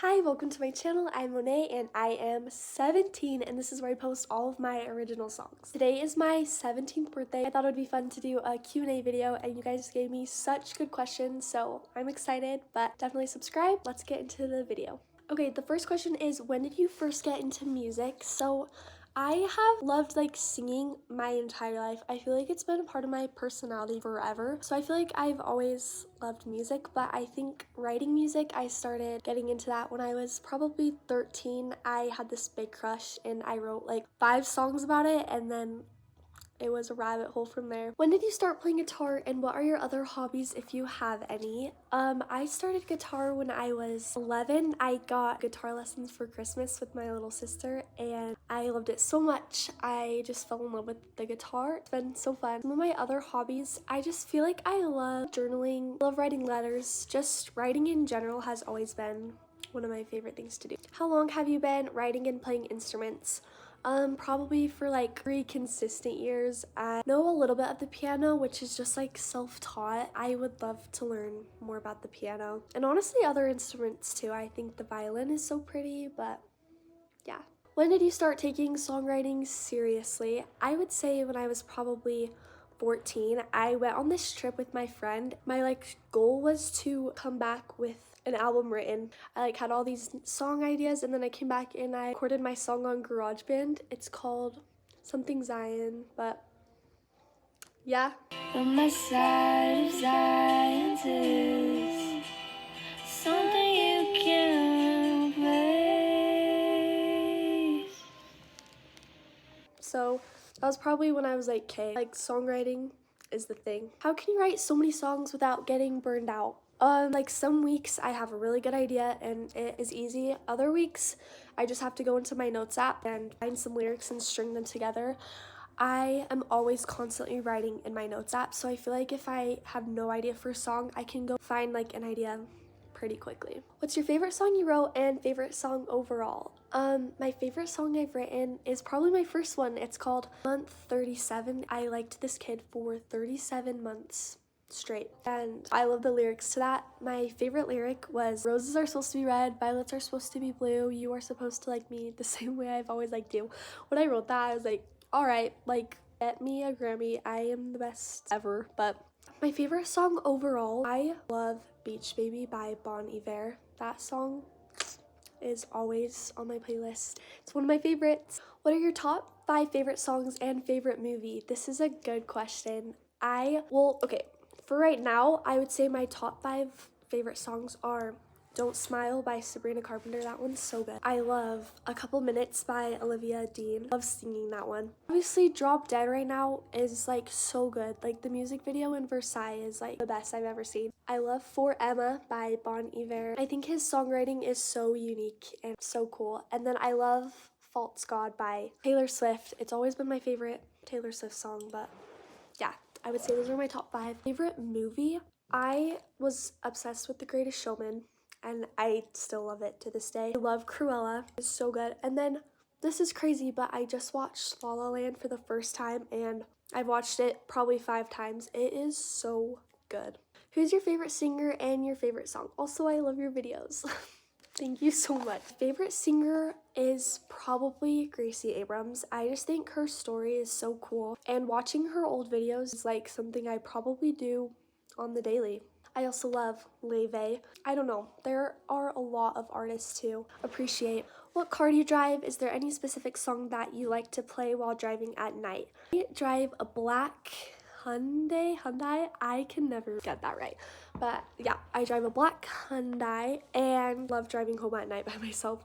Hi, welcome to my channel. I'm Monet and I am 17 and this is where I post all of my original songs. Today is my 17th birthday. I thought it would be fun to do a Q&A video and you guys gave me such good questions, so I'm excited, but definitely subscribe. Let's get into the video. Okay, the first question is, when did you first get into music? So I have loved singing my entire life. I feel like it's been a part of my personality forever. So I feel like I've always loved music, but I think writing music, I started getting into that when I was probably 13. I had this big crush and I wrote like 5 songs about it, and then it was a rabbit hole from there. When did you start playing guitar and what are your other hobbies if you have any? I started guitar when I was 11. I got guitar lessons for Christmas with my little sister and I loved it so much. I just fell in love with the guitar. It's been so fun. Some of my other hobbies, I just feel like I love journaling, love writing letters. Just writing in general has always been one of my favorite things to do. How long have you been writing and playing instruments? Probably for like 3 consistent years. I know a little bit of the piano, which is just like self-taught. I would love to learn more about the piano and honestly other instruments too. I think the violin is so pretty, but yeah. When did you start taking songwriting seriously? I would say when I was probably 14. I went on this trip with my friend. My goal was to come back with an album written. I had all these song ideas and then I came back and I recorded my song on GarageBand. It's called something Zion, but yeah. On my side of Zion is something you can replace. So that was probably when I was like K. Songwriting is the thing. How can you write so many songs without getting burned out? Some weeks I have a really good idea and it is easy. Other weeks I just have to go into my notes app and find some lyrics and string them together. I am always constantly writing in my notes app, so I feel like if I have no idea for a song, I can go find an idea pretty quickly. What's your favorite song you wrote and favorite song overall? My favorite song I've written is probably my first one. It's called Month 37. I liked this kid for 37 months straight and I love the lyrics to that. My favorite lyric was, roses are supposed to be red, violets are supposed to be blue, you are supposed to like me the same way I've always liked you. When I wrote that I was like, all right, get me a Grammy, I am the best ever. But my favorite song overall, I love Beach Baby by Bon Iver. That song is always on my playlist. It's one of my favorites. What are your top 5 favorite songs and favorite movie? This is a good question. Okay, for right now, I would say my top 5 favorite songs are Don't Smile by Sabrina Carpenter. That one's so good. I love A Couple Minutes by Olivia Dean. Love singing that one. Obviously, Drop Dead right now is so good. The music video in Versailles is the best I've ever seen. I love For Emma by Bon Iver. I think his songwriting is so unique and so cool. And then I love Faults God by Taylor Swift. It's always been my favorite Taylor Swift song, but yeah, I would say those are my top 5. Favorite movie? I was obsessed with The Greatest Showman and I still love it to this day. I love Cruella. It's so good. And then this is crazy, but I just watched La La Land for the first time and I've watched it probably 5 times. It is so good. Who's your favorite singer and your favorite song? Also, I love your videos. Thank you so much. Favorite singer is probably Gracie Abrams. I just think her story is so cool and watching her old videos is something I probably do on the daily. I also love Leve. I don't know, there are a lot of artists to appreciate. What car do you drive? Is there any specific song that you like to play while driving at night? I drive a black Hyundai. I can never get that right. But yeah, I drive a black Hyundai and love driving home at night by myself.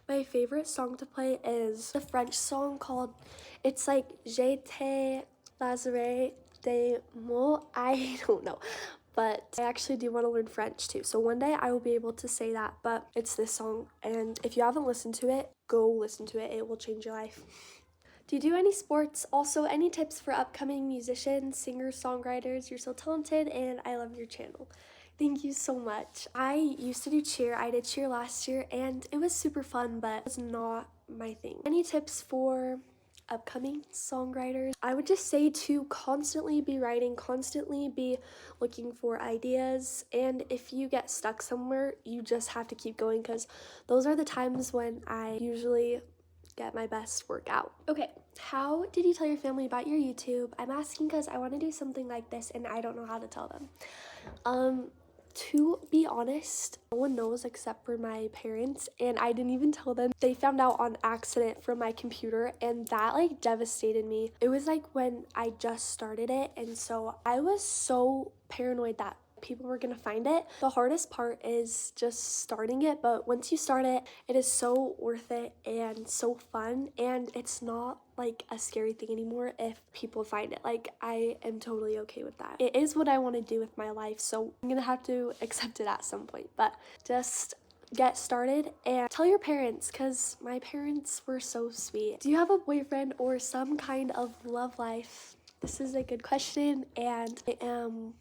My favorite song to play is the French song called, it's Je te laserai des mots. I don't know. But I actually do want to learn French too. So one day I will be able to say that, but it's this song. And if you haven't listened to it, go listen to it. It will change your life. Do you do any sports? Also, any tips for upcoming musicians, singers, songwriters? You're so talented and I love your channel. Thank you so much. I used to do cheer. I did cheer last year and it was super fun, but it's not my thing. Any tips for upcoming songwriters, I would just say to constantly be writing, constantly be looking for ideas, and if you get stuck somewhere, you just have to keep going, because those are the times when I usually get my best work out. Okay, how did you tell your family about your YouTube? I'm asking because I want to do something like this and I don't know how to tell them. To be honest, no one knows except for my parents, and I didn't even tell them. They found out on accident from my computer, and that like devastated me. It was like when I just started it, and so I was so paranoid that people were gonna find it. The hardest part is just starting it, but once you start it, it is so worth it and so fun, and it's not like a scary thing anymore if people find it. Like, I am totally okay with that. It is what I want to do with my life, so I'm gonna have to accept it at some point, but just get started and tell your parents, because my parents were so sweet. Do you have a boyfriend or some kind of love life? This is a good question, and I am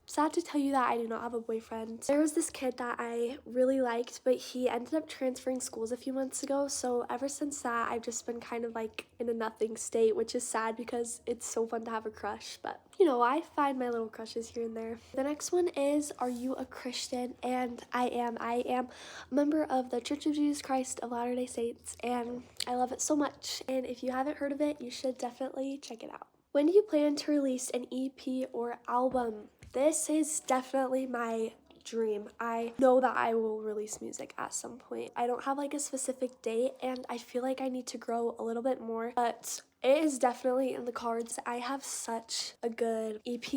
sad to tell you that I do not have a boyfriend. There was this kid that I really liked, but he ended up transferring schools a few months ago, so ever since that, I've just been kind of like in a nothing state, which is sad because it's so fun to have a crush, but you know, I find my little crushes here and there. The next one is, are you a Christian? And I am a member of the Church of Jesus Christ of Latter-day Saints, and I love it so much, and if you haven't heard of it, you should definitely check it out. When do you plan to release an EP or album? This is definitely my dream. I know that I will release music at some point. I don't have like a specific date, and I feel like I need to grow a little bit more, but it is definitely in the cards. I have such a good EP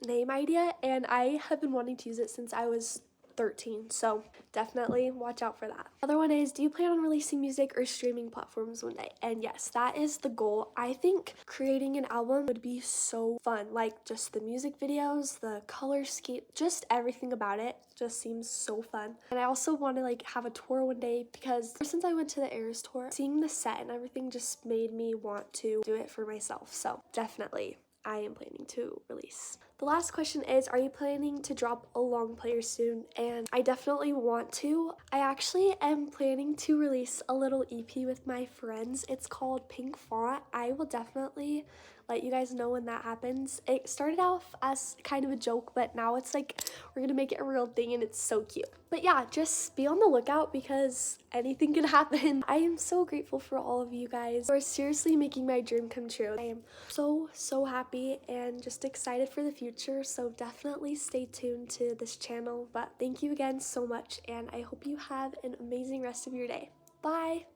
name idea, and I have been wanting to use it since I was 13, so definitely watch out for that. Other one is, do you plan on releasing music or streaming platforms one day? And yes, that is the goal. I think creating an album would be so fun, like just the music videos, the color scheme, just everything about it just seems so fun. And I also want to like have a tour one day, because ever since I went to the Eras tour, seeing the set and everything just made me want to do it for myself. So definitely I am planning to release. The last question is, are you planning to drop a long player soon? And I definitely want to. I actually am planning to release a little EP with my friends. It's called Pink Font. I will definitely let you guys know when that happens. It started off as kind of a joke, but now it's like we're gonna make it a real thing, and it's so cute. But yeah, just be on the lookout because anything can happen. I am so grateful for all of you guys who are seriously making my dream come true. I am so happy and just excited for the future, so definitely stay tuned to this channel. But thank you again so much, and I hope you have an amazing rest of your day. Bye!